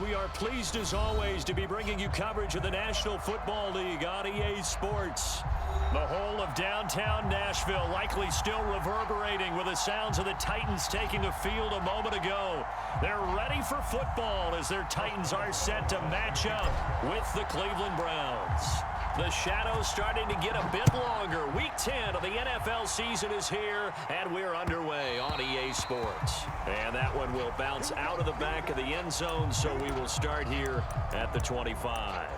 We are pleased as always to be bringing you coverage of the National Football League on EA Sports. The whole of downtown Nashville likely still reverberating with the sounds of the Titans taking the field a moment ago. They're ready for football as their Titans are set to match up with the Cleveland Browns. The shadows starting to get a bit longer. Week 10 of the NFL season is here, and we're underway on EA Sports. And that one will bounce out of the back of the end zone, so we will start here at the 25.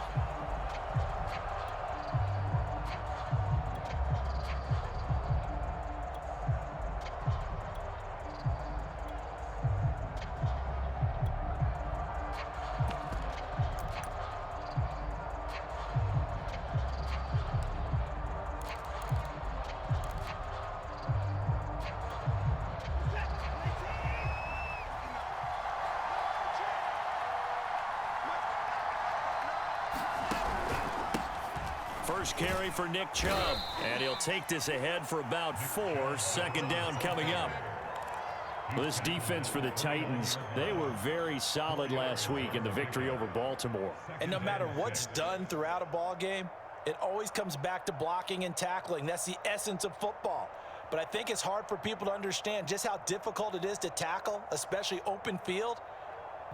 First carry for Nick Chubb, and he'll take this ahead for about 4. Second down coming up. Well, this defense for the Titans, they were very solid last week in the victory over Baltimore. And no matter what's done throughout a ball game, it always comes back to blocking and tackling. That's the essence of football. But I think it's hard for people to understand just how difficult it is to tackle, especially open field.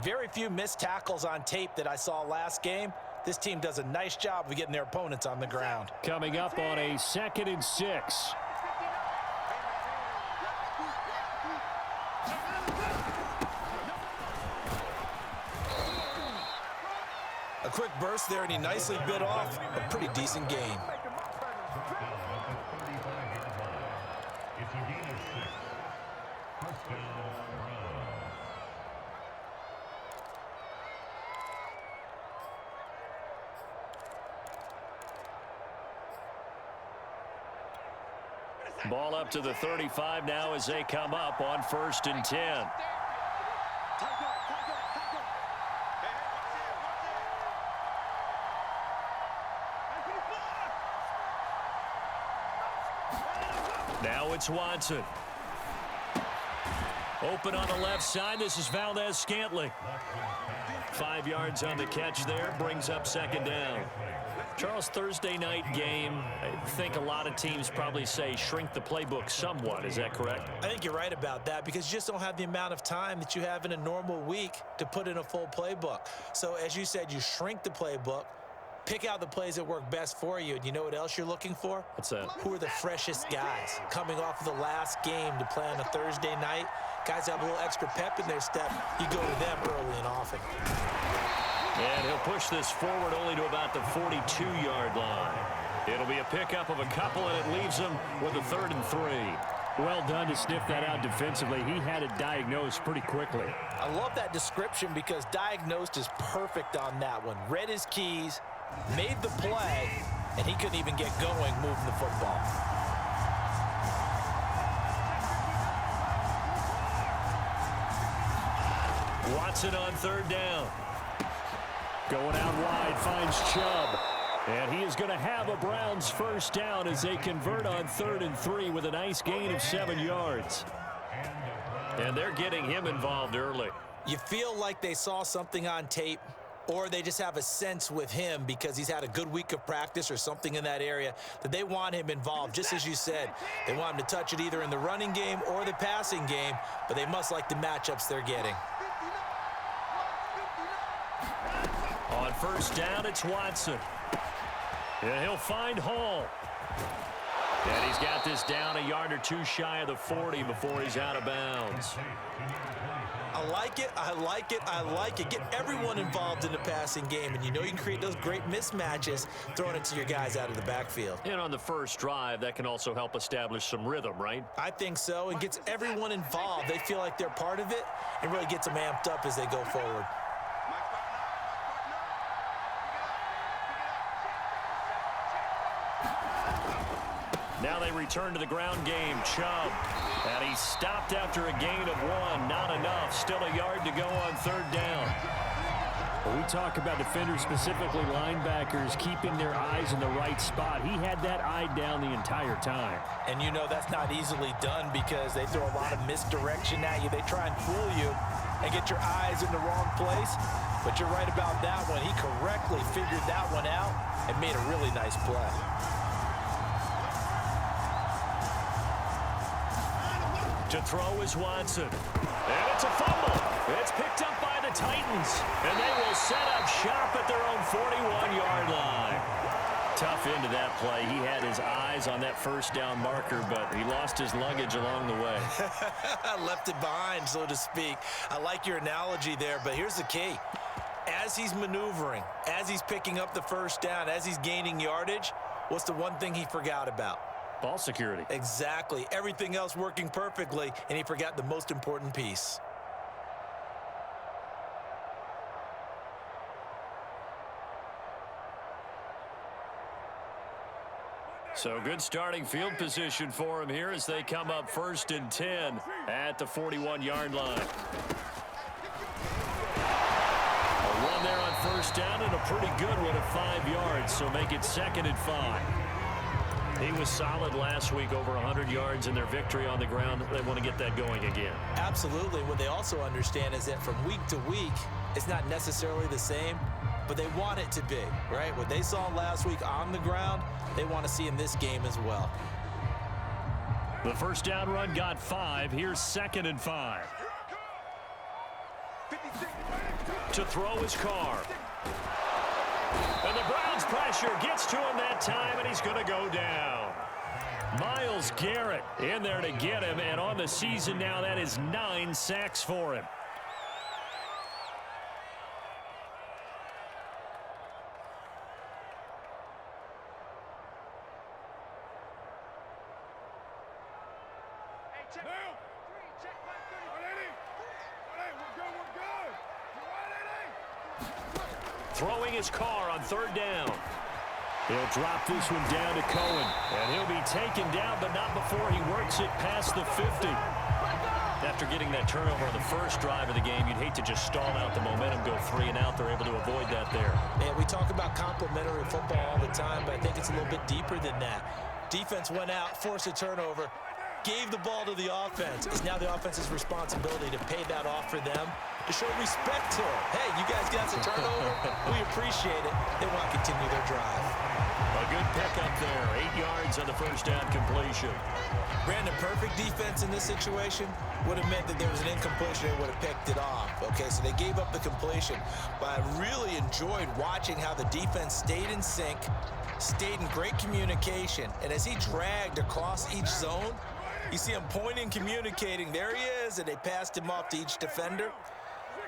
Very few missed tackles on tape that I saw last game. This team does a nice job of getting their opponents on the ground. Coming up on a 2nd and 6. A quick burst there, and he nicely bit off a pretty decent game. Ball up to the 35 now as they come up on 1st and 10. Now it's Watson. Open on the left side. This is Valdez-Scantling. 5 yards on the catch there. Brings up 2nd down. Charles, Thursday night game, I think a lot of teams probably say shrink the playbook somewhat. Is that correct? I think you're right about that because you just don't have the amount of time that you have in a normal week to put in a full playbook. So as you said, you shrink the playbook, pick out the plays that work best for you. And you know what else you're looking for? What's that? Who are the freshest guys coming off of the last game to play on a Thursday night? Guys have a little extra pep in their step. You go to them early and often. And he'll push this forward only to about the 42-yard line. It'll be a pickup of a couple, and it leaves him with a 3rd and 3. Well done to sniff that out defensively. He had it diagnosed pretty quickly. I love that description because diagnosed is perfect on that one. Read his keys, made the play, and he couldn't even get going moving the football. Watson on 3rd down. Going out wide, finds Chubb. And he is going to have a Browns 1st down as they convert on 3rd and 3 with a nice gain of 7 yards. And they're getting him involved early. You feel like they saw something on tape, or they just have a sense with him because he's had a good week of practice or something in that area that they want him involved. Just as you said, they want him to touch it either in the running game or the passing game, but they must like the matchups they're getting. On 1st down, it's Watson. And he'll find Hall. And he's got this down a yard or 2 shy of the 40 before he's out of bounds. I like it, I like it, I like it. Get everyone involved in the passing game, and you know you can create those great mismatches throwing it to your guys out of the backfield. And on the first drive, that can also help establish some rhythm, right? I think so. It gets everyone involved. They feel like they're part of it and really gets them amped up as they go forward. Now they return to the ground game. Chubb. And he stopped after a gain of 1. Not enough. Still a yard to go on 3rd down. When we talk about defenders, specifically linebackers, keeping their eyes in the right spot, he had that eye down the entire time. And you know that's not easily done because they throw a lot of misdirection at you. They try and fool you. and get your eyes in the wrong place. But you're right about that one. He correctly figured that one out and made a really nice play. To throw is Watson. And it's a fumble. It's picked up by the Titans. And they will set up shop at their own 41-yard line. Tough into that play. He had his eyes on that first down marker, but he lost his luggage along the way. Left it behind, so to speak. I like your analogy there, but here's the key. As he's maneuvering, as he's picking up the first down, as he's gaining yardage, what's the one thing he forgot about? Ball security. Exactly. Everything else working perfectly, and he forgot the most important piece. So good starting field position for him here as they come up 1st and 10 at the 41-yard line. A run there on first down and a pretty good one at 5 yards, so make it 2nd and 5. He was solid last week, over 100 yards in their victory on the ground. They want to get that going again. Absolutely. What they also understand is that from week to week, it's not necessarily the same, but they want it to be, right? What they saw last week on the ground, they want to see in this game as well. The first down run got 5. Here's 2nd and 5. To throw is Carr. And the Browns pressure gets to him that time, and he's going to go down. Myles Garrett in there to get him, and on the season now, that is 9 sacks for him. Throwing his Carr on 3rd down. He'll drop this one down to Cohen, and he'll be taken down, but not before he works it past the 50. After getting that turnover on the first drive of the game, you'd hate to just stall out the momentum, go 3 and out. They're able to avoid that there. And we talk about complementary football all the time, but I think it's a little bit deeper than that. Defense went out, forced a turnover, gave the ball to the offense. It's now the offense's responsibility to pay that off for them, to show respect to them. Hey, you guys got the turnover. We appreciate it. They want to continue their drive. A good pickup there. 8 yards on the first down completion. Brandon, perfect defense in this situation would have meant that there was an incompletion and would have picked it off. Okay, so they gave up the completion. But I really enjoyed watching how the defense stayed in sync, stayed in great communication, and as he dragged across each zone, you see him pointing, communicating. There he is, and they passed him off to each defender.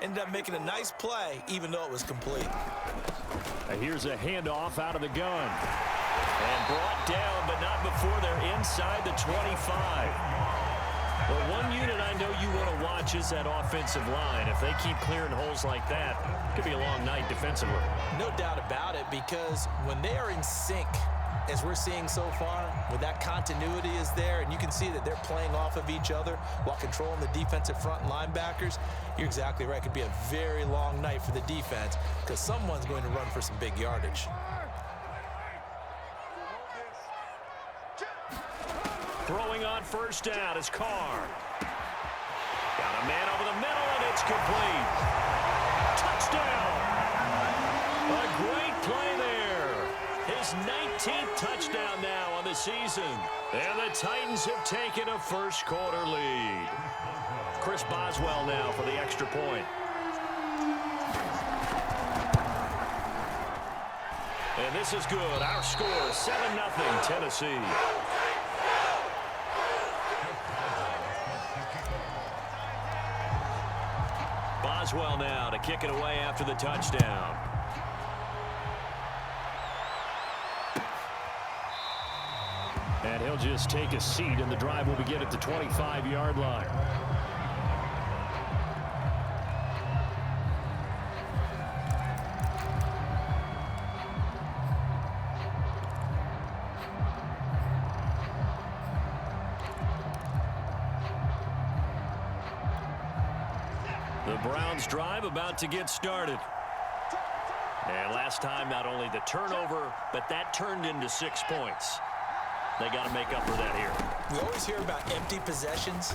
Ended up making a nice play, even though it was complete. Here's a handoff out of the gun. And brought down, but not before they're inside the 25. Well, one unit I know you want to watch is that offensive line. If they keep clearing holes like that, it could be a long night defensively. No doubt about it, because when they are in sync, as we're seeing so far, when that continuity is there, and you can see that they're playing off of each other while controlling the defensive front linebackers, you're exactly right. It could be a very long night for the defense because someone's going to run for some big yardage. Throwing on first down is Carr. Got a man over the middle, and it's complete. Touchdown! A great play there. His 19th touchdown now on the season. And the Titans have taken a first-quarter lead. Chris Boswell now for the extra point. And this is good. Our score, 7-0 Tennessee. Boswell now to kick it away after the touchdown. And he'll just take a seat, and the drive will begin at the 25-yard line. The Browns drive about to get started. And last time, not only the turnover, but that turned into 6 points. They got to make up for that here. We always hear about empty possessions,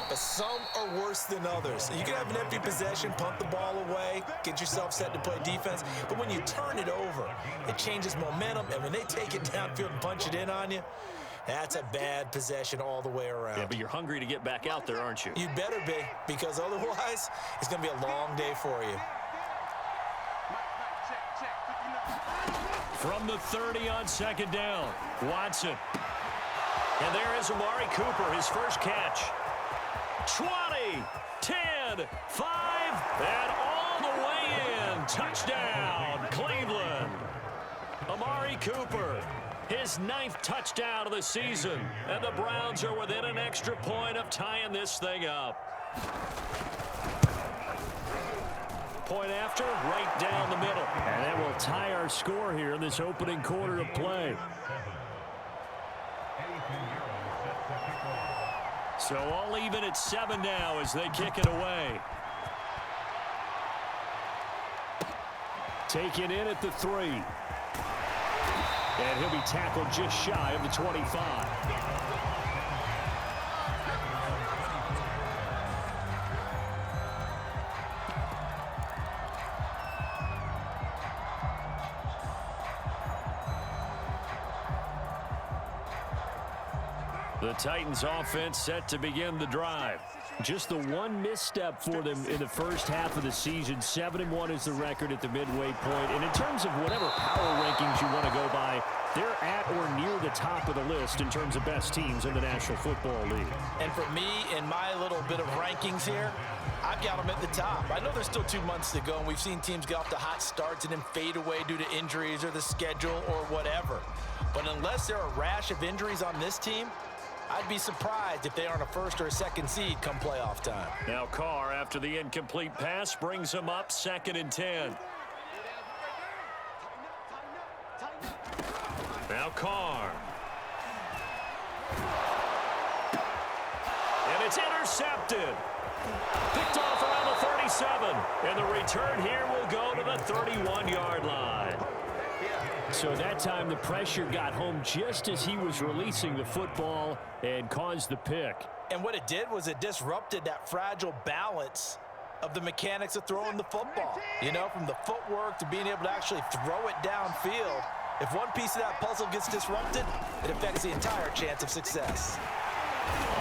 but some are worse than others. You can have an empty possession, punt the ball away, get yourself set to play defense, but when you turn it over, it changes momentum, and when they take it downfield and punch it in on you, that's a bad possession all the way around. Yeah, but you're hungry to get back out there, aren't you? You'd better be, because otherwise, it's going to be a long day for you. From the 30 on second down, Watson. And there is Amari Cooper, his first catch. 20, 10, 5, and all the way in. Touchdown, Cleveland. Amari Cooper, his 9th touchdown of the season. And the Browns are within an extra point of tying this thing up. Point after, right down the middle. And that will tie our score here in this opening quarter of play. So all even at 7 now as they kick it away. Taken in at the 3. And he'll be tackled just shy of the 25. The Titans offense set to begin the drive. Just the one misstep for them in the first half of the season. 7-1 is the record at the midway point. And in terms of whatever power rankings you want to go by, they're at or near the top of the list in terms of best teams in the National Football League. And for me, in my little bit of rankings here, I've got them at the top. I know there's still 2 months to go, and we've seen teams get off to hot starts and then fade away due to injuries or the schedule or whatever. But unless there are a rash of injuries on this team, I'd be surprised if they aren't a first or a second seed come playoff time. Now Carr, after the incomplete pass, brings him up 2nd and 10. Now Carr. And it's intercepted. Picked off around the 37. And the return here will go to the 31-yard line. So that time the pressure got home just as he was releasing the football and caused the pick. And what it did was it disrupted that fragile balance of the mechanics of throwing the football. You know, from the footwork to being able to actually throw it downfield. If one piece of that puzzle gets disrupted, it affects the entire chance of success.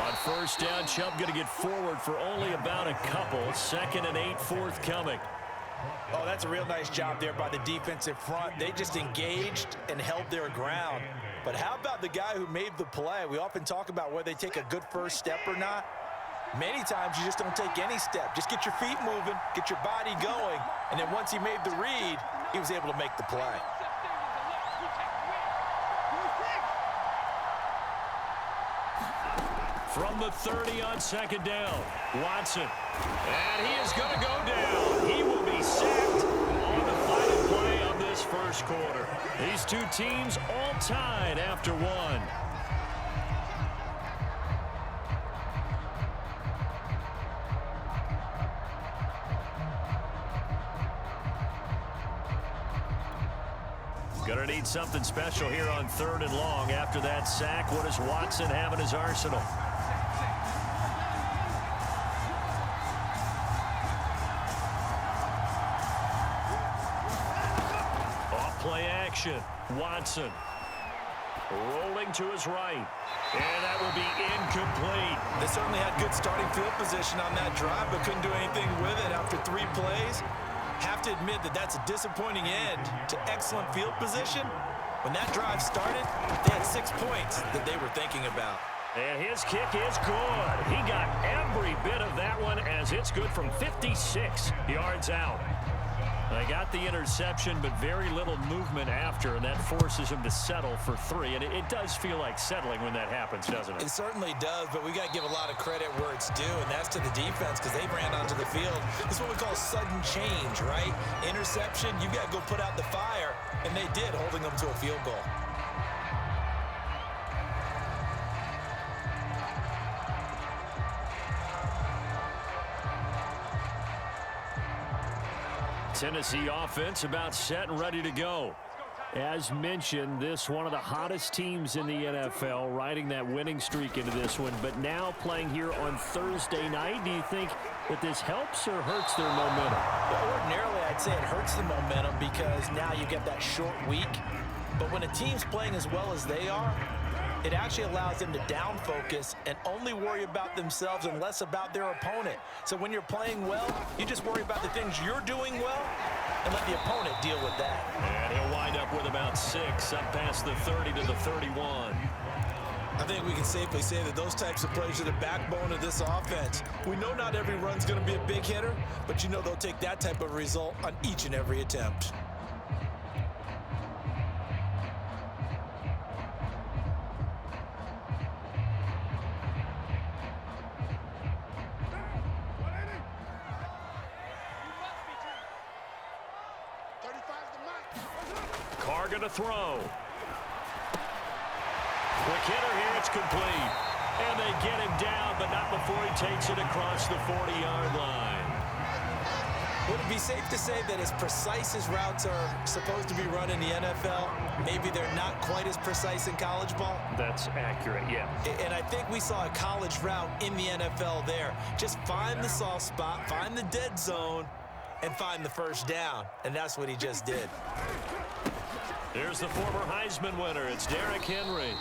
On first down, Chubb going to get forward for only about a couple. 2nd and 8 forthcoming. Oh, that's a real nice job there by the defensive front. They just engaged and held their ground. But how about the guy who made the play? We often talk about whether they take a good first step or not. Many times you just don't take any step. Just get your feet moving, get your body going, and then once he made the read, he was able to make the play. From the 30 on second down, Watson. And he is going to go down. He will be sacked on the final play of this first quarter. These two teams all tied after 1. Going to need something special here on 3rd and long. After that sack, what does Watson have in his arsenal? Off-play action. Watson rolling to his right. And that will be incomplete. They certainly had good starting field position on that drive, but couldn't do anything with it after 3 plays. Have to admit that that's a disappointing end to excellent field position. When that drive started, they had 6 points that they were thinking about. And his kick is good. He got every bit of that one as it's good from 56 yards out. They got the interception, but very little movement after, and that forces him to settle for 3. And it does feel like settling when that happens, doesn't it? It certainly does, but we got to give a lot of credit where it's due, and that's to the defense because they ran onto the field. This is what we call sudden change, right? Interception, you've got to go put out the fire, and they did, holding them to a field goal. Tennessee offense about set and ready to go. As mentioned, this one of the hottest teams in the NFL, riding that winning streak into this one, but now playing here on Thursday night. Do you think that this helps or hurts their momentum? Well, ordinarily, I'd say it hurts the momentum because now you get that short week. But when a team's playing as well as they are, it actually allows them to down focus and only worry about themselves and less about their opponent. So when you're playing well, you just worry about the things you're doing well and let the opponent deal with that. And he'll wind up with about 6 up past the 30 to the 31. I think we can safely say that those types of plays are the backbone of this offense. We know not every run's going to be a big hitter, but you know they'll take that type of result on each and every attempt. Carr going to throw. Quick hitter here, it's complete. And they get him down, but not before he takes it across the 40-yard line. Would it be safe to say that as precise as routes are supposed to be run in the NFL, maybe they're not quite as precise in college ball? That's accurate, yeah. And I think we saw a college route in the NFL there. Just find the soft spot, find the dead zone, and find the first down. And that's what he just did. Here's the former Heisman winner. It's Derrick Henry.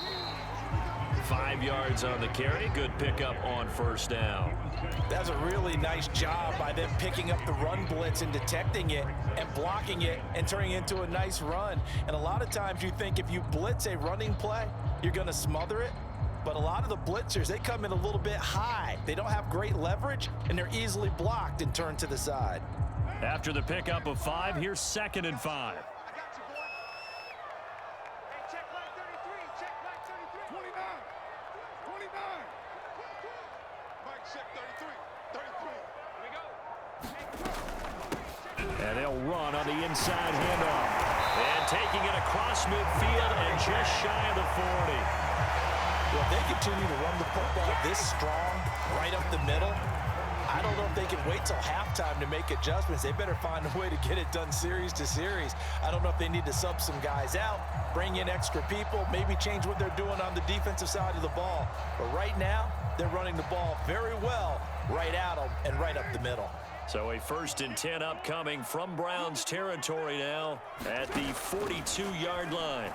5 yards on the carry. Good pickup on first down. That's a really nice job by them picking up the run blitz and detecting it and blocking it and turning it into a nice run. And a lot of times you think if you blitz a running play, you're going to smother it. But a lot of the blitzers, they come in a little bit high. They don't have great leverage, and they're easily blocked and turned to the side. After the pickup of 5, here's 2nd and 5. And they'll run on the inside handoff. And taking it across midfield and just shy of the 40. Well, if they continue to run the football this strong, right up the middle, I don't know if they can wait till halftime to make adjustments. They better find a way to get it done series to series. I don't know if they need to sub some guys out, bring in extra people, maybe change what they're doing on the defensive side of the ball. But right now, they're running the ball very well right at them and right up the middle. So a 1st and 10 upcoming from Browns territory now at the 42-yard line.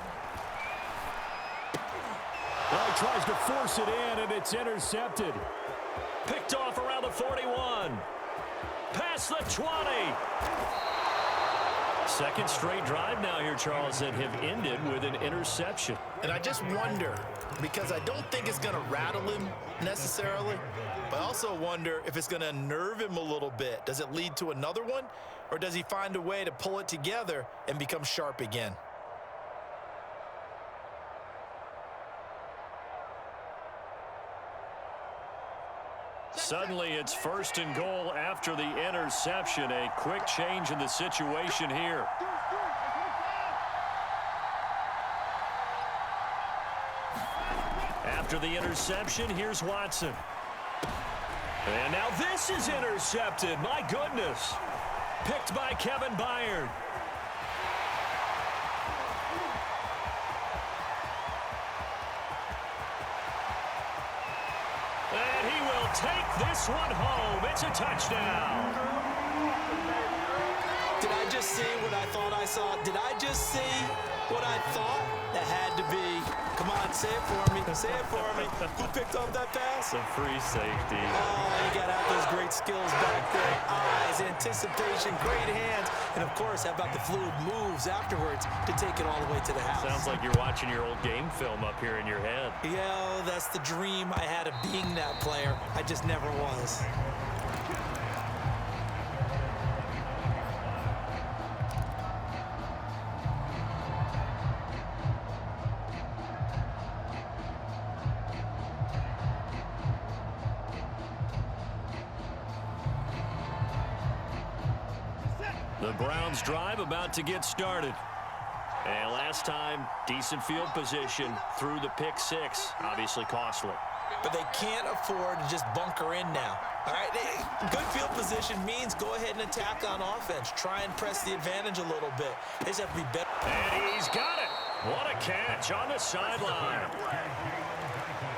Well, he tries to force it in, and it's intercepted. Picked off around the 41. Past the 20. Second straight drive now here, Charles, that have ended with an interception. And I just wonder, because I don't think it's going to rattle him necessarily, but I also wonder if it's going to unnerve him a little bit. Does it lead to another one, or does he find a way to pull it together and become sharp again? Suddenly it's 1st and goal after the interception. A quick change in the situation here. After the interception, here's Watson. And now this is intercepted. My goodness. Picked by Kevin Byard. And he will take this one home. It's a touchdown. Did I just see what I thought I saw? Did I just see what I thought? That had to be. Come on, say it for me. Say it for me. Who picked up that pass? A free safety. Oh, you got to have those great skills back there. Eyes, anticipation, great hands. And, of course, how about the fluid moves afterwards to take it all the way to the house? Sounds like you're watching your old game film up here in your head. Yeah, that's the dream I had of being that player. I just never was. The Browns drive about to get started. And last time, decent field position through the pick 6. Obviously costly. but they can't afford to just bunker in now. All right, good field position means go ahead and attack on offense. Try and press the advantage a little bit. They just have to be better. And he's got it. What a catch on the sideline.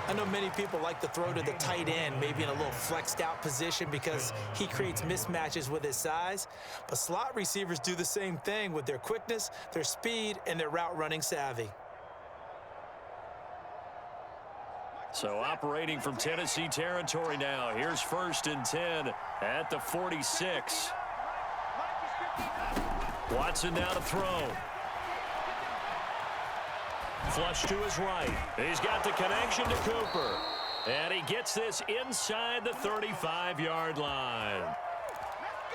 I know many people like to throw to the tight end, maybe in a little flexed out position because he creates mismatches with his size. But slot receivers do the same thing with their quickness, their speed, and their route running savvy. So operating from Tennessee territory now. Here's 1st and 10 at the 46. Watson now to throw. Flush to his right. He's got the connection to Cooper. And he gets this inside the 35-yard line.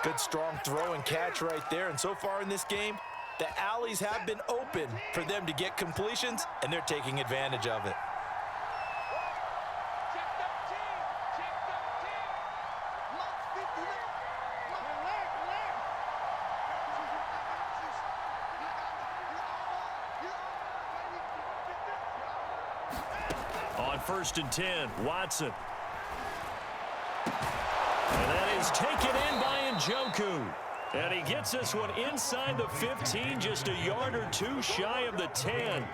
Good strong throw and catch right there. And so far in this game, the alleys have been open for them to get completions, and they're taking advantage of it. On 1st and 10, Watson. And that is taken in by Njoku. And he gets this one inside the 15, just a yard or two shy of the 10.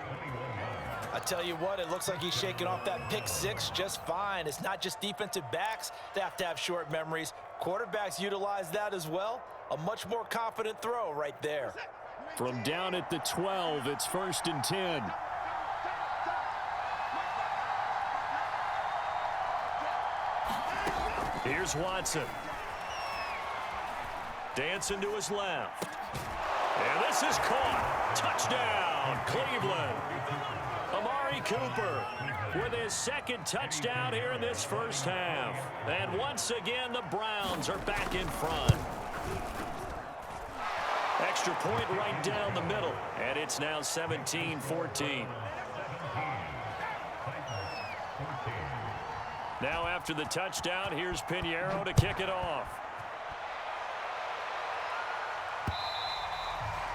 I tell you what, it looks like he's shaking off that pick six just fine. It's not just defensive backs that have to have short memories. Quarterbacks utilize that as well. A much more confident throw right there. From down at the 12, it's 1st and 10. Here's Watson. Dancing to his left. And this is caught. Touchdown, Cleveland. Amari Cooper with his 2nd touchdown here in this first half. And once again, the Browns are back in front. Extra point right down the middle. And it's now 17-14. Now after the touchdown, here's Pinheiro to kick it off.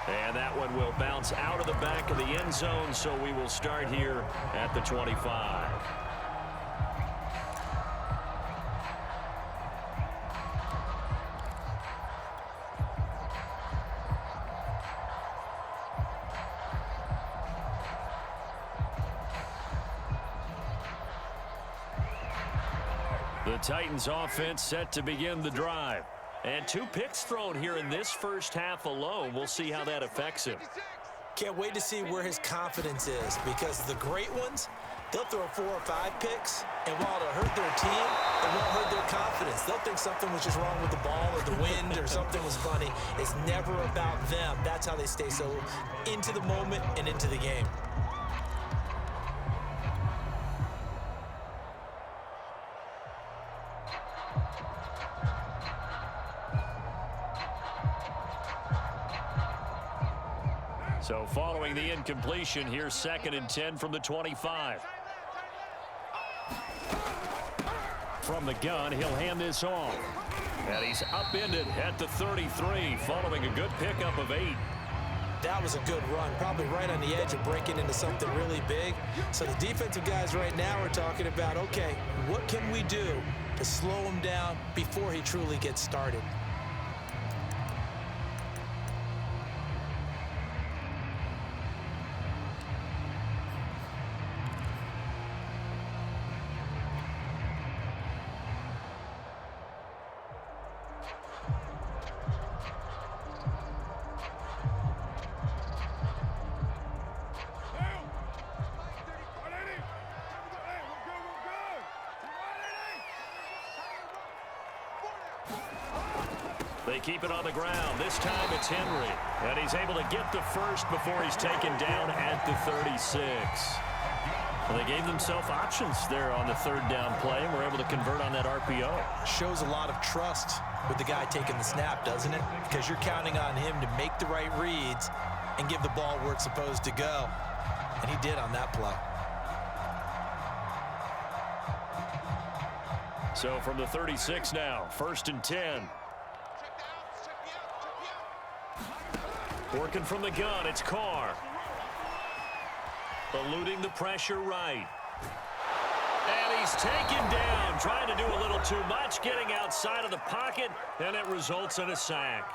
And that one will bounce out of the back of the end zone, so we will start here at the 25. The Titans offense set to begin the drive. And 2 picks thrown here in this first half alone. We'll see how that affects him. Can't wait to see where his confidence is, because the great ones, they'll throw 4 or 5 picks, and while it'll hurt their team, it won't hurt their confidence. They'll think something was just wrong with the ball or the wind or something was funny. It's never about them. That's how they stay so into the moment and into the game. So following the incompletion, here's 2nd and 10 from the 25. From the gun, he'll hand this off. And he's upended at the 33 following a good pickup of 8. That was a good run, probably right on the edge of breaking into something really big. So the defensive guys right now are talking about, okay, what can we do to slow him down before he truly gets started? They keep it on the ground. This time it's Henry. And he's able to get the first before he's taken down at the 36. Well, they gave themselves options there on the 3rd down play and were able to convert on that RPO. Shows a lot of trust with the guy taking the snap, doesn't it? Because you're counting on him to make the right reads and give the ball where it's supposed to go. And he did on that play. So from the 36 now, 1st and 10. Working from the gun, it's Carr. Eluding the pressure right. And he's taken down, trying to do a little too much, getting outside of the pocket, and it results in a sack.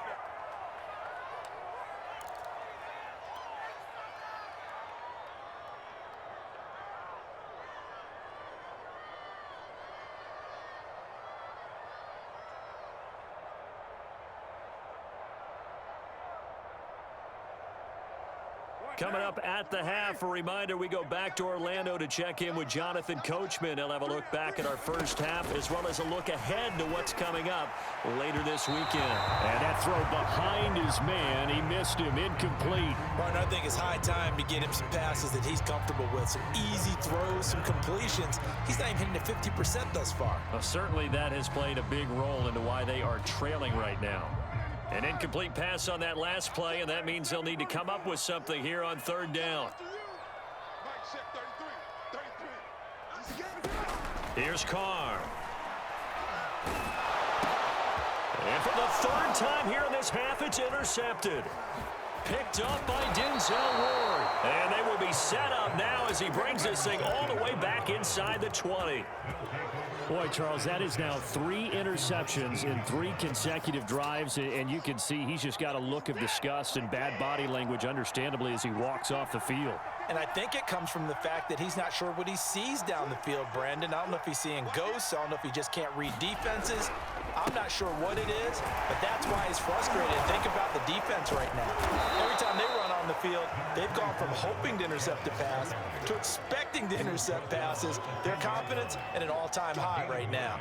Coming up at the half, a reminder, we go back to Orlando to check in with Jonathan Coachman. He'll have a look back at our first half as well as a look ahead to what's coming up later this weekend. And that throw behind his man, he missed him, incomplete. Martin, I think it's high time to get him some passes that he's comfortable with. Some easy throws, some completions. He's not even hitting at 50% thus far. Well, certainly that has played a big role into why they are trailing right now. An incomplete pass on that last play, and that means they'll need to come up with something here on third down. Here's Carr. And for the third time here in this half, it's intercepted. Picked up by Denzel Ward. And they will be set up now as he brings this thing all the way back inside the 20. Boy, Charles, that is now 3 interceptions in 3 consecutive drives, and you can see he's just got a look of disgust and bad body language, understandably, as he walks off the field. And I think it comes from the fact that he's not sure what he sees down the field, Brandon. I don't know if he's seeing ghosts. I don't know if he just can't read defenses. I'm not sure what it is, but that's why he's frustrated. Think about the defense right now. Every time they run on the field, they've gone from hoping to intercept a pass to expecting to intercept passes. Their confidence at an all-time high right now.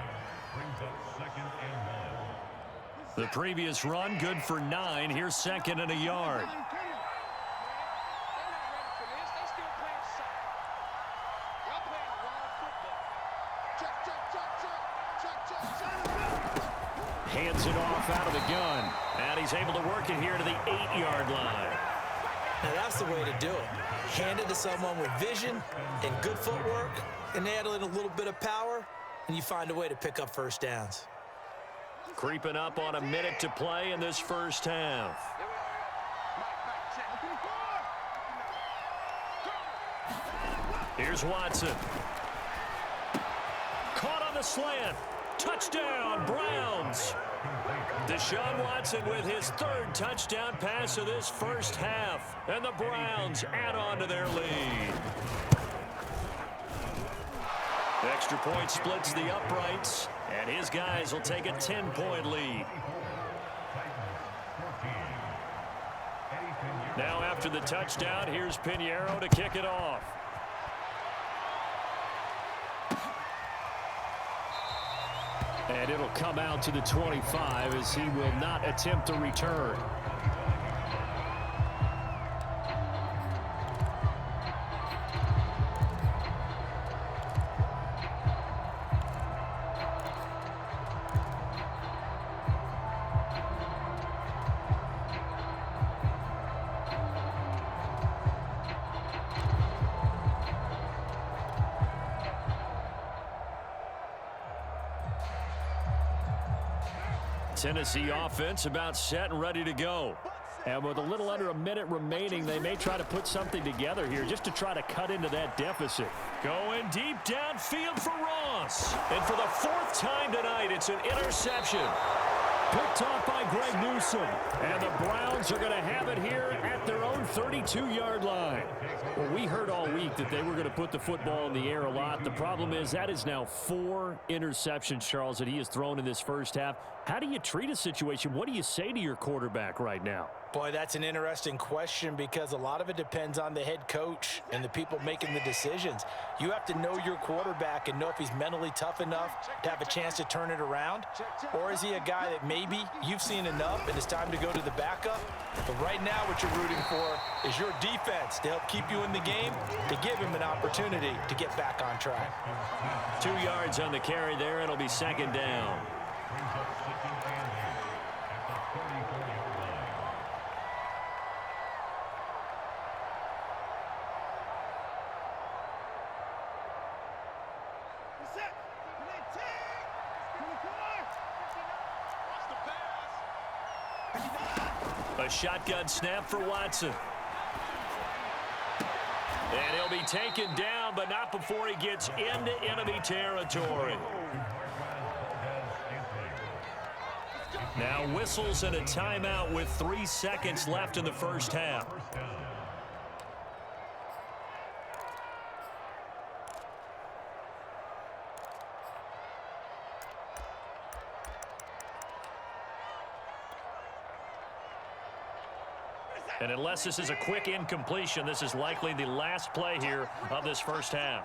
The previous run, good for 9. Here's second and a yard. Hands it off out of the gun. And he's able to work it here to the 8-yard line. Now that's the way to do it. Hand it to someone with vision and good footwork, and add in a little bit of power, and you find a way to pick up first downs. Creeping up on a minute to play in this first half. Here's Watson. Caught on the slant. Touchdown, Browns. Deshaun Watson with his 3rd touchdown pass of this first half. And the Browns add on to their lead. Extra point splits the uprights, and his guys will take a 10-point lead. Now after the touchdown, here's Pinheiro to kick it off. And it'll come out to the 25 as he will not attempt to return. Tennessee offense about set and ready to go. And with a little under a minute remaining, they may try to put something together here just to try to cut into that deficit. Going deep downfield for Ross. And for the 4th time tonight, it's an interception. Picked off by Greg Newsome. And the Browns are going to have it here at their own 32-yard line. Well, we heard all week that they were going to put the football in the air a lot. The problem is that is now 4 interceptions, Charles, that he has thrown in this first half. How do you treat a situation? What do you say to your quarterback right now? Boy, that's an interesting question because a lot of it depends on the head coach and the people making the decisions. You have to know your quarterback and know if he's mentally tough enough to have a chance to turn it around, or is he a guy that maybe you've seen enough and it's time to go to the backup. But right now what you're rooting for is your defense to help keep you in the game, to give him an opportunity to get back on track. 2 yards on the carry there. It'll be second down. A shotgun snap for Watson. And he'll be taken down, but not before he gets into enemy territory. Now whistles and a timeout with 3 seconds left in the first half. And unless this is a quick incompletion, this is likely the last play here of this first half.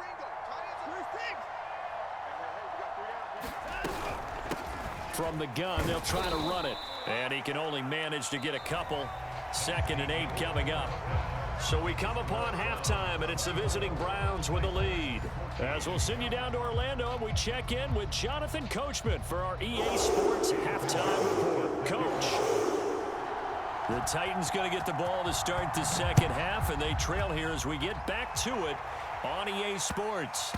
From the gun, they'll try to run it. And he can only manage to get a couple. 2nd and 8 coming up. So we come upon halftime, and it's the visiting Browns with the lead. As we'll send you down to Orlando, and we check in with Jonathan Coachman for our EA Sports Halftime Report. Coach. The Titans going to get the ball to start the second half, and they trail here as we get back to it on EA Sports.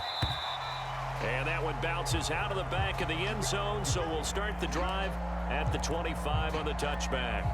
And that one bounces out of the back of the end zone, so we'll start the drive at the 25 on the touchback.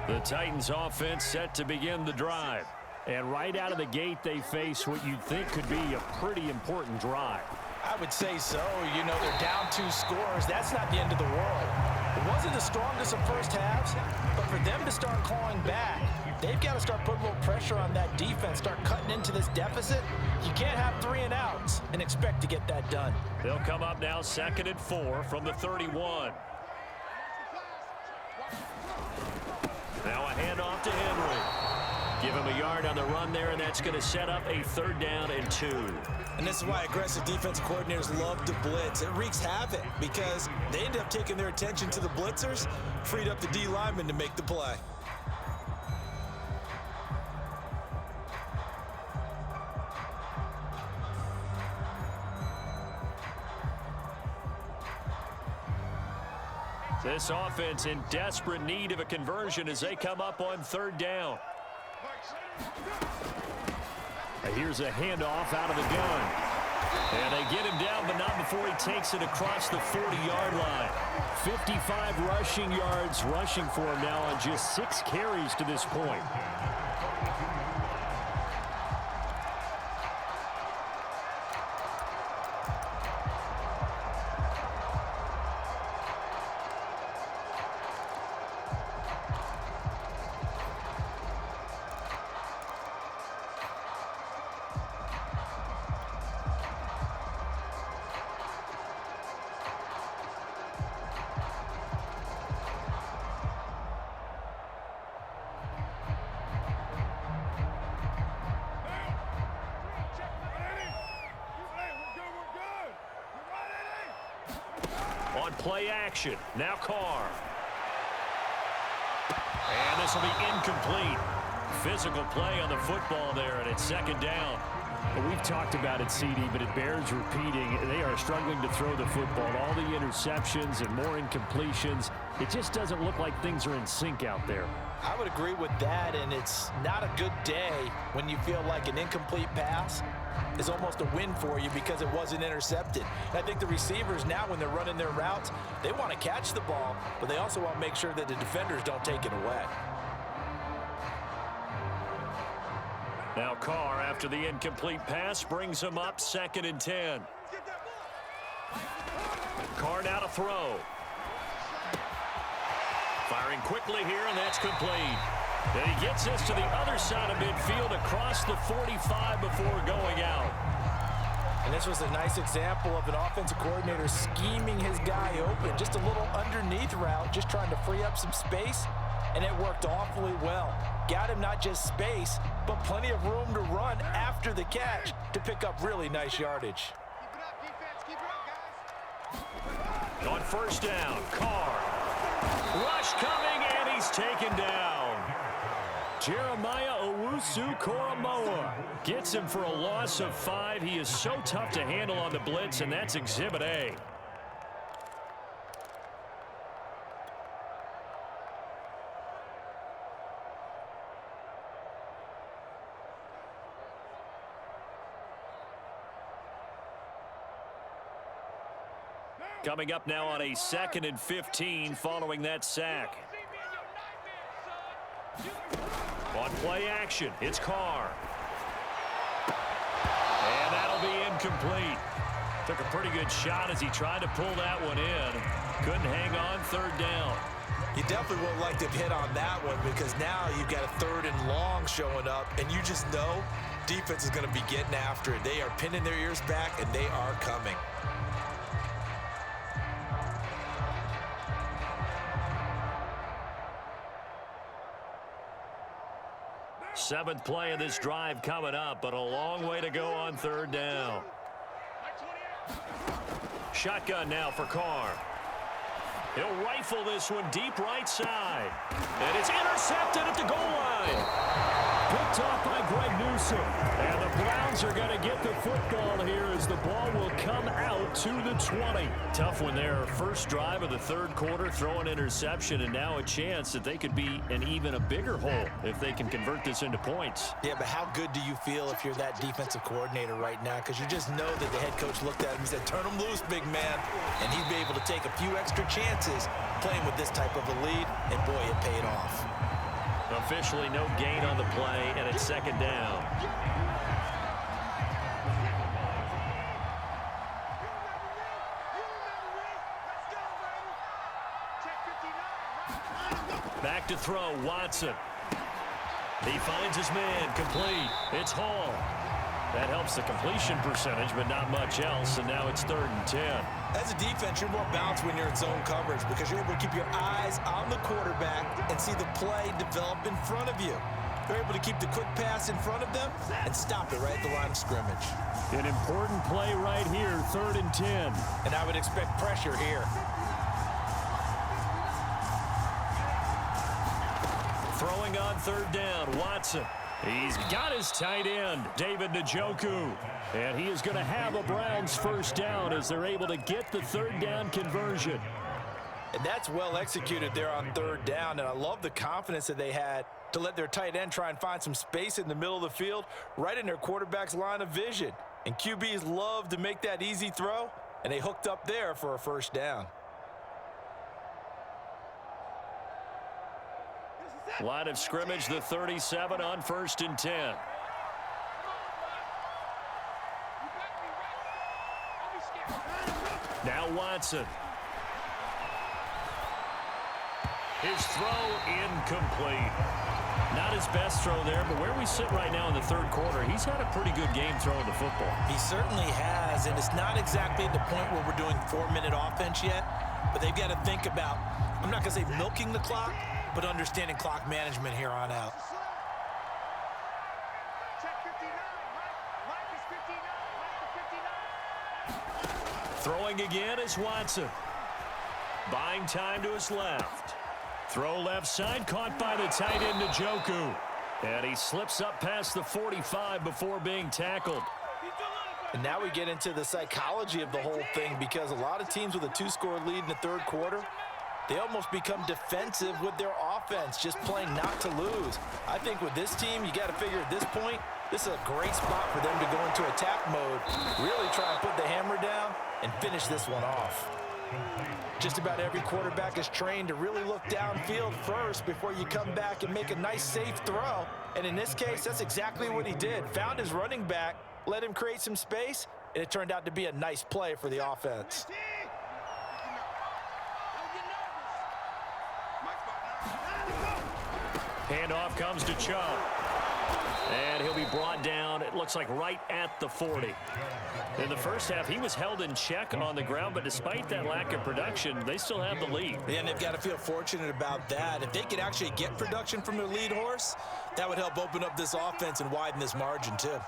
The Titans offense set to begin the drive. And right out of the gate, they face what you'd think could be a pretty important drive. I would say so. You know, they're down 2 scores. That's not the end of the world. It wasn't the strongest of first halves, but for them to start clawing back, they've got to start putting a little pressure on that defense, start cutting into this deficit. You can't have 3 and outs and expect to get that done. They'll come up now 2nd and 4 from the 31. Now a handoff to Henry. Give him a yard on the run there, and that's going to set up a 3rd down and 2. And this is why aggressive defensive coordinators love to blitz. It wreaks havoc because they end up taking their attention to the blitzers, freed up the D lineman to make the play. This offense in desperate need of a conversion as they come up on 3rd down. Here's a handoff out of the gun. And they get him down, but not before he takes it across the 40-yard line. 55 rushing yards rushing for him now on just 6 carries to this point. On play action, now Carr. And this will be incomplete. Physical play on the football there, and it's 2nd down. Well, we've talked about it, CD, but it bears repeating. They are struggling to throw the football. All the interceptions and more incompletions. It just doesn't look like things are in sync out there. I would agree with that, and it's not a good day when you feel like an incomplete pass is almost a win for you because it wasn't intercepted. And I think the receivers now, when they're running their routes, they want to catch the ball, but they also want to make sure that the defenders don't take it away. Now Carr, after the incomplete pass, brings him up 2nd and 10. Carr now to throw. Firing quickly here, and that's complete. And he gets this to the other side of midfield across the 45 before going out. And this was a nice example of an offensive coordinator scheming his guy open. Just a little underneath route, just trying to free up some space, and it worked awfully well. Got him not just space, but plenty of room to run after the catch to pick up really nice yardage. Keep it up, guys. On 1st down, Carr. Rush coming, and he's taken down. Jeremiah Owusu-Koramoah gets him for a loss of 5. He is so tough to handle on the blitz, and that's Exhibit A. Coming up now on a 2nd and 15 following that sack. On play action, it's Carr. And that'll be incomplete. Took a pretty good shot as he tried to pull that one in. Couldn't hang on 3rd down. You definitely won't like to hit on that one because now you've got a 3rd and long showing up, and you just know defense is going to be getting after it. They are pinning their ears back, and they are coming. 7th play of this drive coming up, but a long way to go on 3rd down. Shotgun now for Carr. He'll rifle this one deep right side. And it's intercepted at the goal line. Picked off by Greg Newsome. And the Browns are going to get the football here as the ball will come out to the 20. Tough when their first drive of the 3rd quarter, throw an interception, and now a chance that they could be in even a bigger hole if they can convert this into points. Yeah, but how good do you feel if you're that defensive coordinator right now? Because you just know that the head coach looked at him and said, turn him loose, big man. And he'd be able to take a few extra chances playing with this type of a lead, and boy, it paid off. Officially no gain on the play, and it's 2nd down. Back to throw, Watson. He finds his man, complete. It's Hall. That helps the completion percentage, but not much else, and now it's 3rd and 10. As a defense, you're more balanced when you're in zone coverage because you're able to keep your eyes on the quarterback and see the play develop in front of you. They're able to keep the quick pass in front of them and stop it right at the line of scrimmage. An important play right here, 3rd and 10. And I would expect pressure here. Throwing on 3rd down, Watson. He's got his tight end, David Njoku. And he is going to have a Browns first down as they're able to get the 3rd down conversion. And that's well executed there on 3rd down. And I love the confidence that they had to let their tight end try and find some space in the middle of the field, right in their quarterback's line of vision. And QBs love to make that easy throw, and they hooked up there for a first down. Line of scrimmage, the 37 on 1st and 10. Now Watson. His throw incomplete. Not his best throw there, but where we sit right now in the 3rd quarter, he's had a pretty good game throwing the football. He certainly has, and it's not exactly at the point where we're doing 4-minute offense yet, but they've got to think about, I'm not going to say milking the clock, but understanding clock management here on out. Throwing again is Watson. Buying time to his left. Throw left side, caught by the tight end Njoku. And he slips up past the 45 before being tackled. And now we get into the psychology of the whole thing because a lot of teams with a 2-score lead in the 3rd quarter, they almost become defensive with their offense, just playing not to lose. I think with this team, you got to figure at this point, this is a great spot for them to go into attack mode, really try and put the hammer down and finish this one off. Just about every quarterback is trained to really look downfield first before you come back and make a nice, safe throw. And in this case, that's exactly what he did. Found his running back, let him create some space, and it turned out to be a nice play for the offense. Handoff comes to Chubb. And he'll be brought down, it looks like right at the 40. In the first half, he was held in check on the ground, but despite that lack of production, they still have the lead. And they've got to feel fortunate about that. If they could actually get production from their lead horse, that would help open up this offense and widen this margin too.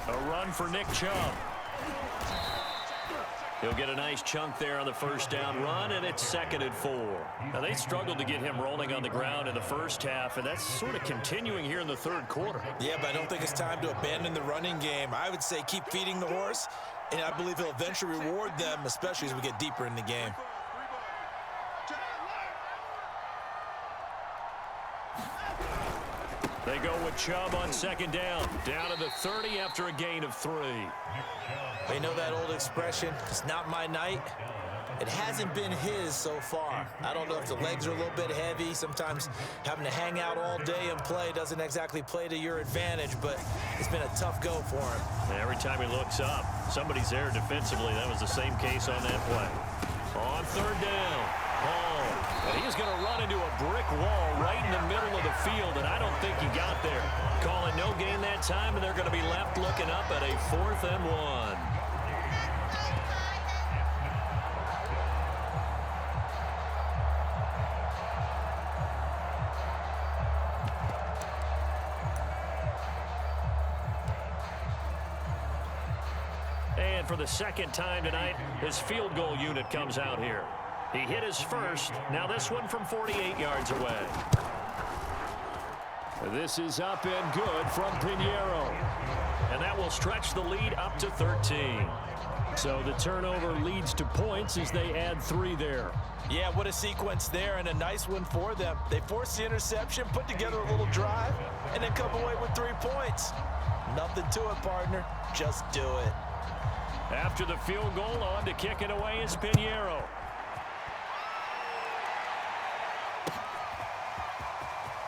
A run for Nick Chubb. He'll get a nice chunk there on the first down run, and it's 2nd and 4. Now, they struggled to get him rolling on the ground in the first half, and that's sort of continuing here in the 3rd quarter. Yeah, but I don't think it's time to abandon the running game. I would say keep feeding the horse, and I believe he'll eventually reward them, especially as we get deeper in the game. They go with Chubb on second down. Down to the 30 after a gain of 3. They know that old expression, it's not my night. It hasn't been his so far. I don't know if the legs are a little bit heavy. Sometimes having to hang out all day and play doesn't exactly play to your advantage, but it's been a tough go for him. And every time he looks up, somebody's there defensively. That was the same case on that play. On third down, Hall. And he's going to run into a brick wall right in the middle of the field, and I don't think he got there. Calling no gain that time, and they're going to be left looking up at a 4th and 1. And for the second time tonight, his field goal unit comes out here. He hit his first. Now this one from 48 yards away. This is up and good from Pinheiro. And that will stretch the lead up to 13. So the turnover leads to points as they add 3 there. Yeah, what a sequence there, and a nice one for them. They forced the interception, put together a little drive, and then come away with 3 points. Nothing to it, partner. Just do it. After the field goal, on to kick it away is Pinheiro.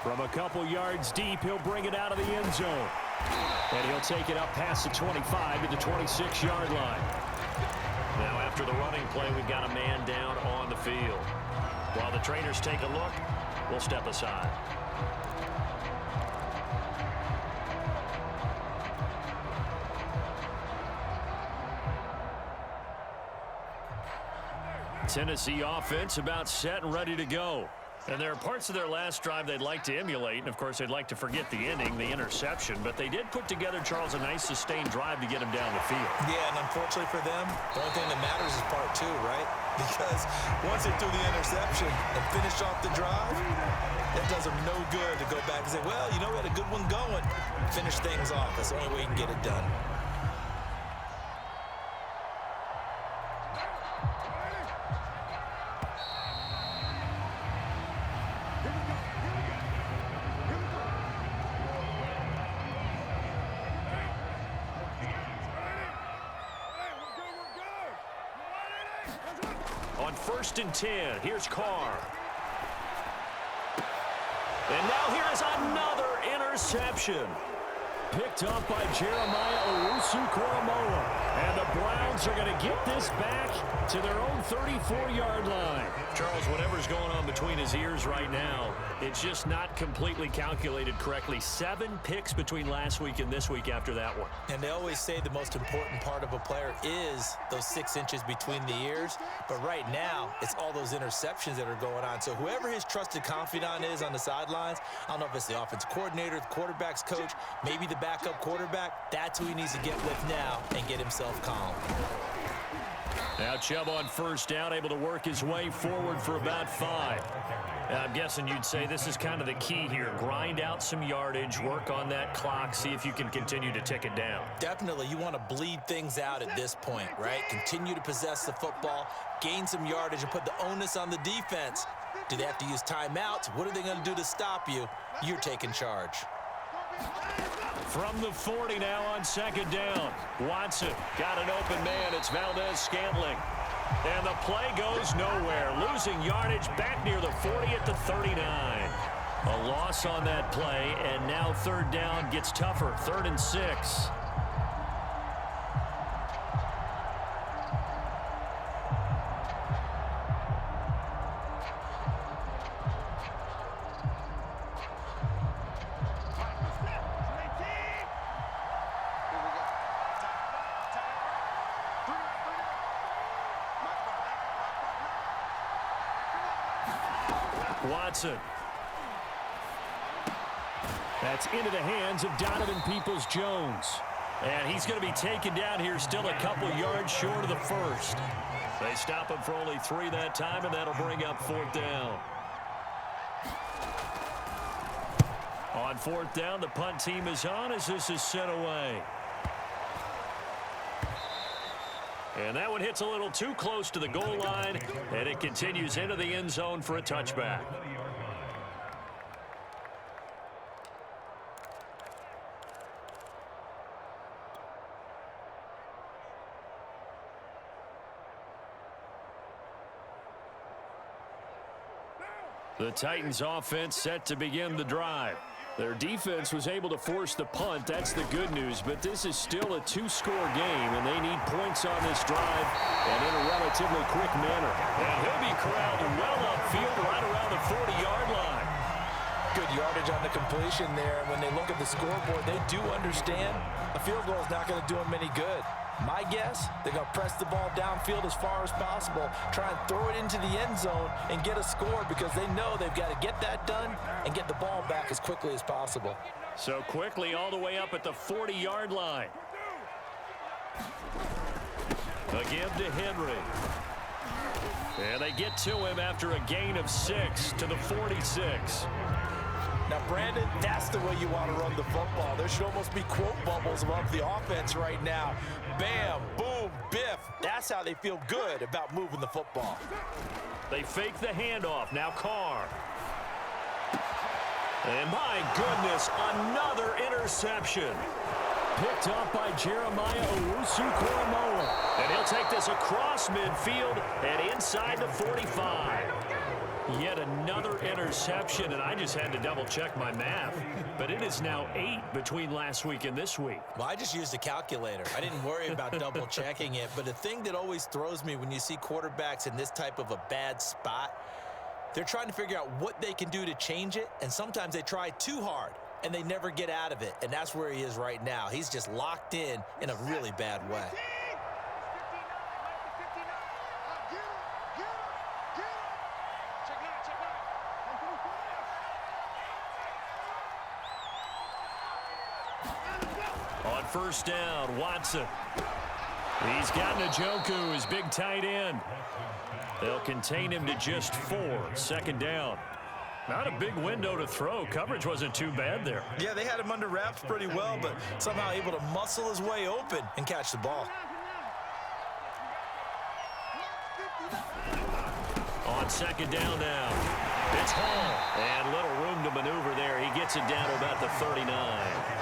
From a couple yards deep, he'll bring it out of the end zone. And he'll take it up past the 25 to the 26-yard line. Now after the running play, we've got a man down on the field. While the trainers take a look, we'll step aside. Tennessee offense about set and ready to go. And there are parts of their last drive they'd like to emulate, and of course they'd like to forget the ending, the interception, but they did put together, Charles, a nice sustained drive to get him down the field. Yeah, and unfortunately for them, the only thing that matters is part 2, right? Because once they threw the interception and finished off the drive, that does them no good to go back and say, well, you know, we had a good one going. Finish things off. That's the only way you can get it done. On 1st and 10, here's Carr. And now here is another interception. Picked up by Jeremiah Owusu-Koramoah. And the Browns are going to get this back to their own 34-yard line. Charles, whatever's going on between his ears right now, it's just not completely calculated correctly. 7 picks between last week and this week after that one. And they always say the most important part of a player is those 6 inches between the ears. But right now, it's all those interceptions that are going on. So whoever his trusted confidant is on the sidelines, I don't know if it's the offensive coordinator, the quarterback's coach, maybe the backup quarterback, that's who he needs to get with now and get himself calm. Now Chubb on 1st down, able to work his way forward for about 5. I'm guessing you'd say this is kind of the key here. Grind out some yardage, work on that clock, see if you can continue to tick it down. Definitely, you want to bleed things out at this point, right? Continue to possess the football, gain some yardage, and put the onus on the defense. Do they have to use timeouts? What are they going to do to stop you? You're taking charge. From the 40 now on 2nd down. Watson got an open man. It's Valdez-Scantling. And the play goes nowhere. Losing yardage back near the 40 at the 39. A loss on that play, and now 3rd down gets tougher. 3rd and 6. Watson. That's into the hands of Donovan Peoples-Jones. And he's going to be taken down here still a couple yards short of the 1st. They stop him for only 3 that time, and that'll bring up 4th down. On 4th down, the punt team is on as this is sent away. And that one hits a little too close to the goal line, and it continues into the end zone for a touchback. The Titans offense set to begin the drive. Their defense was able to force the punt. That's the good news. But this is still a two-score game, and they need points on this drive and in a relatively quick manner. And he'll be corralled well upfield right around the 40-yard line. Good yardage on the completion there. When they look at the scoreboard, they do understand a field goal is not going to do them any good. My guess, they're going to press the ball downfield as far as possible, try and throw it into the end zone and get a score because they know they've got to get that done and get the ball back as quickly as possible. So quickly all the way up at the 40-yard line. A give to Henry. And they get to him after a gain of 6 to the 46. Now, Brandon, that's the way you want to run the football. There should almost be quote bubbles above the offense right now. Bam, boom, biff. That's how they feel good about moving the football. They fake the handoff. Now Carr. And my goodness, another interception. Picked up by Jeremiah Owusu-Koramoah. And he'll take this across midfield and inside the 45. Yet another interception, and I just had to double-check my math. But it is now 8 between last week and this week. Well, I just used a calculator. I didn't worry about double-checking it. But the thing that always throws me when you see quarterbacks in this type of a bad spot, they're trying to figure out what they can do to change it, and sometimes they try too hard, and they never get out of it. And that's where he is right now. He's just locked in a really bad way. On first down, Watson. He's got Njoku, his big tight end. They'll contain him to just 4. Second down. Not a big window to throw. Coverage wasn't too bad there. Yeah, they had him under wraps pretty well, but somehow able to muscle his way open and catch the ball. On second down now, it's Hall. And little room to maneuver there. He gets it down to about the 39.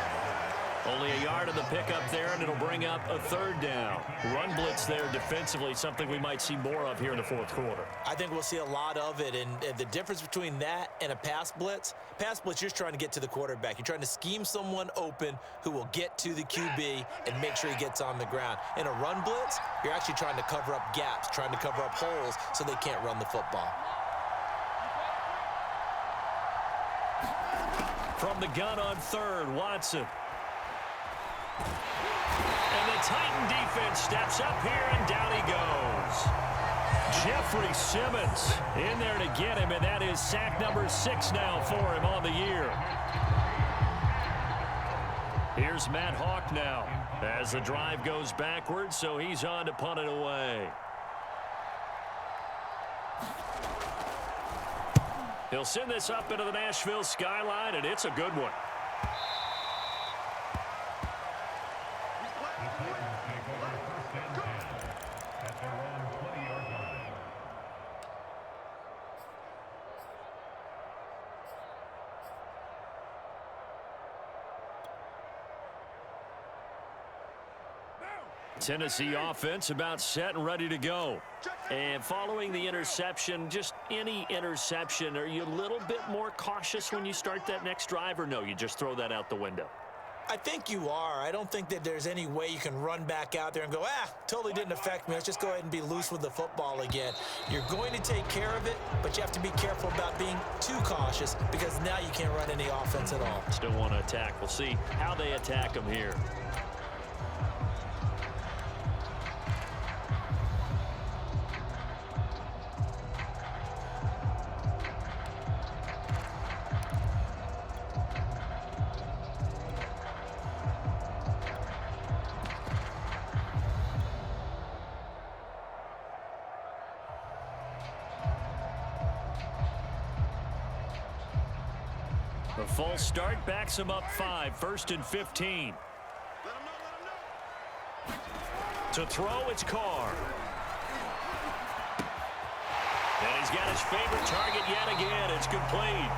Only a yard of the pickup there, and it'll bring up a third down. Run blitz there defensively, something we might see more of here in the fourth quarter. I think we'll see a lot of it, and the difference between that and a pass blitz, you're just trying to get to the quarterback. You're trying to scheme someone open who will get to the QB and make sure he gets on the ground. In a run blitz, you're actually trying to cover up gaps, trying to cover up holes so they can't run the football. From the gun on third, Watson. And the Titan defense steps up here, and down he goes. Jeffrey Simmons in there to get him, and that is sack number 6 now for him on the year. Here's Matt Hawk now as the drive goes backwards, so he's on to punt it away. He'll send this up into the Nashville skyline, and it's a good one. Tennessee offense about set and ready to go. And following the interception, just any interception, are you a little bit more cautious when you start that next drive, or no, you just throw that out the window? I think you are. I don't think that there's any way you can run back out there and go, totally didn't affect me. Let's just go ahead and be loose with the football again. You're going to take care of it, but you have to be careful about being too cautious because now you can't run any offense at all. Still want to attack. We'll see how they attack them here. The false start backs him up 5, 1st and 15. To throw, it's Carr. And he's got his favorite target yet again. It's complete.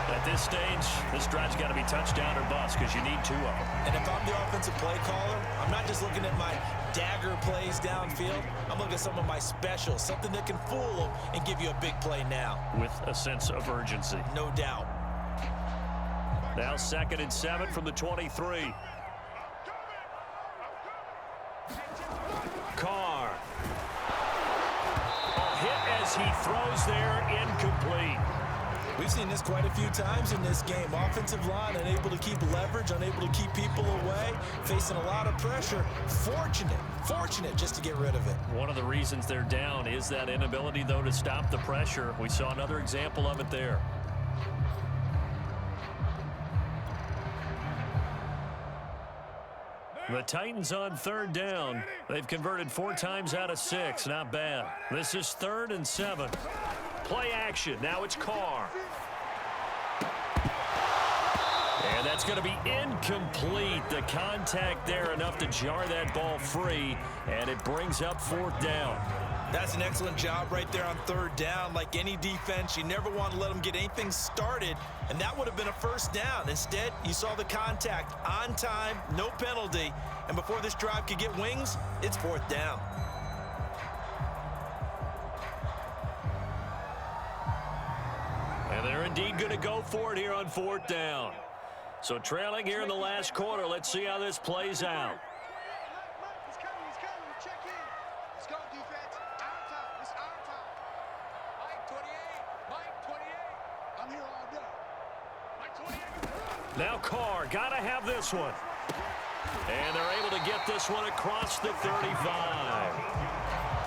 At this stage, this drive's got to be touchdown or bust because you need 2 of them. And if I'm the offensive play caller, I'm not just looking at my dagger plays downfield. I'm looking at some of my specials, something that can fool them and give you a big play now. With a sense of urgency. No doubt. Now 2nd and 7 from the 23. Carr. A hit as he throws there, incomplete. We've seen this quite a few times in this game. Offensive line unable to keep leverage, unable to keep people away, facing a lot of pressure. Fortunate just to get rid of it. One of the reasons they're down is that inability, though, to stop the pressure. We saw another example of it there. The Titans on 3rd down. They've converted 4 times out of 6. Not bad. This is 3rd and 7. Play action. Now it's Carr. And that's going to be incomplete. The contact there enough to jar that ball free, and it brings up 4th down. That's an excellent job right there on 3rd down. Like any defense, you never want to let them get anything started, and that would have been a 1st down. Instead, you saw the contact on time, no penalty, and before this drive could get wings, it's 4th down. And they're indeed going to go for it here on 4th down. So trailing here in the last quarter, let's see how this plays out. He's coming. Check in. Let's go, defense. Our time. It's our time. Mike 28. I'm here all day. Mike 28. Now Carr, got to have this one. And they're able to get this one across the 35.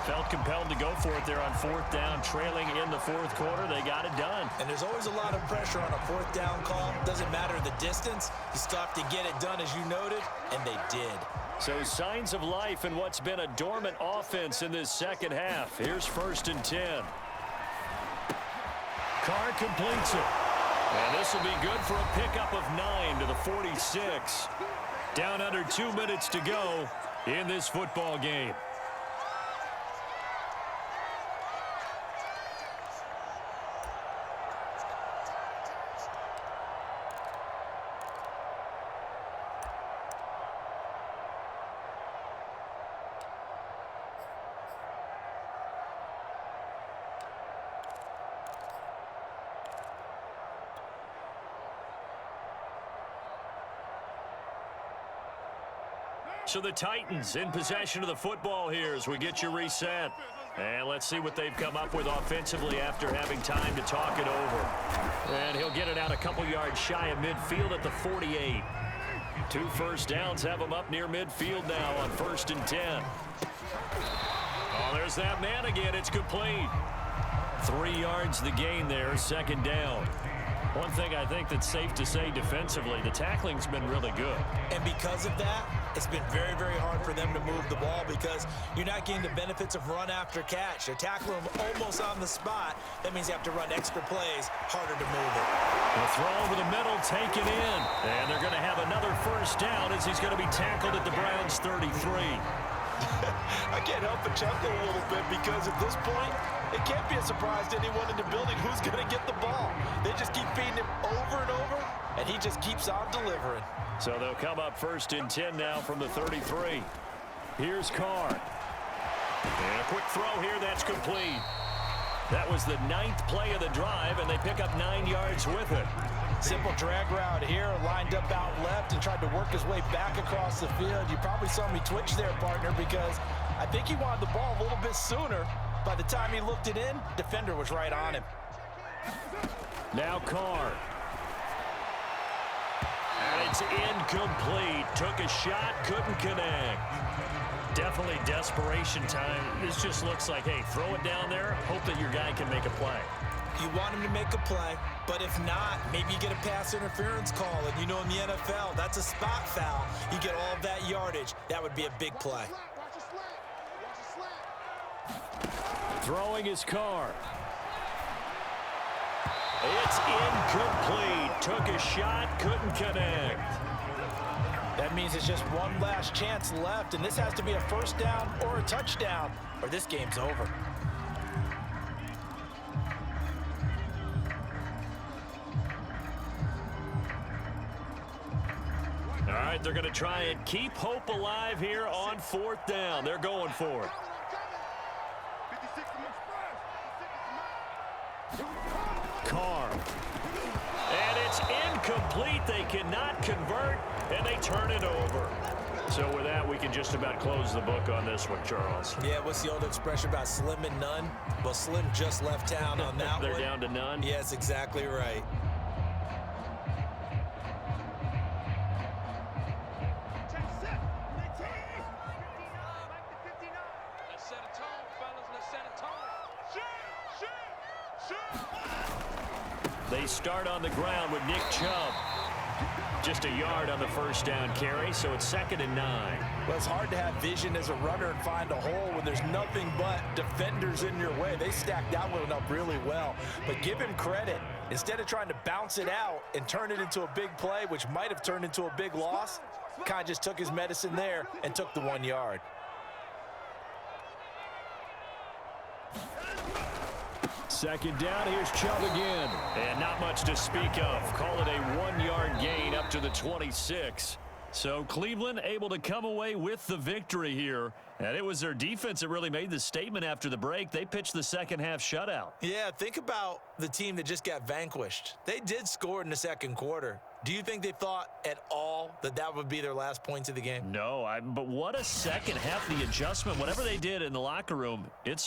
Felt compelled to go for it there on 4th down, trailing in the 4th quarter. They got it done. And there's always a lot of pressure on a 4th down call. Doesn't matter the distance. You still have to get it done, as you noted, and they did. So signs of life in what's been a dormant offense in this 2nd half. Here's 1st and 10. Carr completes it. And this will be good for a pickup of 9 to the 46. Down under 2 minutes to go in this football game. So the Titans in possession of the football here as we get you reset. And let's see what they've come up with offensively after having time to talk it over. And he'll get it out a couple yards shy of midfield at the 48. 2 1st downs have him up near midfield now on 1st and 10. Oh, there's that man again. It's complete. 3 yards the gain there, 2nd down. One thing I think that's safe to say defensively, the tackling's been really good. And because of that, it's been very, very hard for them to move the ball because you're not getting the benefits of run after catch. They're tackling them almost on the spot. That means you have to run extra plays, harder to move it. The throw over the middle, taken in. And they're going to have another 1st down as he's going to be tackled at the Browns' 33. I can't help but chuckle a little bit because at this point, it can't be a surprise to anyone in the building who's going to get the ball. They just keep feeding him over and over, and he just keeps on delivering. So they'll come up 1st and 10 now from the 33. Here's Carr. And a quick throw here, that's complete. That was the 9th play of the drive, and they pick up 9 yards with it. Simple drag route here, lined up out left and tried to work his way back across the field. You probably saw me twitch there, partner, because I think he wanted the ball a little bit sooner. By the time he looked it in, defender was right on him. Now Carr. And it's incomplete. Took a shot, couldn't connect. Definitely desperation time. This just looks like, hey, throw it down there, hope that your guy can make a play. You want him to make a play, but if not, maybe you get a pass interference call, and you know in the NFL, that's a spot foul. You get all of that yardage. That would be a big play. Throwing his Carr. It's incomplete. Took a shot, couldn't connect. That means it's just one last chance left, and this has to be a 1st down or a touchdown, or this game's over. All right, they're going to try and keep hope alive here on 4th down. They're going for it. Carr. And it's incomplete. They cannot convert, and they turn it over. So with that, we can just about close the book on this one, Charles. Yeah, what's the old expression about slim and none? Well, Slim just left town on that They're one. down to none? Yes, exactly right. Let's set a tone, fellas. Let's set a tone. They start on the ground with Nick Chubb. Just a yard on the first down carry, so it's 2nd and 9. Well, it's hard to have vision as a runner and find a hole when there's nothing but defenders in your way. They stacked that one up really well. But give him credit. Instead of trying to bounce it out and turn it into a big play, which might have turned into a big loss, kind of just took his medicine there and took the 1 yard. Second down, here's Chubb again. And not much to speak of. Call it a 1-yard gain up to the 26. So Cleveland able to come away with the victory here. And it was their defense that really made the statement after the break. They pitched the second half shutout. Yeah, think about the team that just got vanquished. They did score in the second quarter. Do you think they thought at all that that would be their last points of the game? No, but what a second half, the adjustment. Whatever they did in the locker room, it's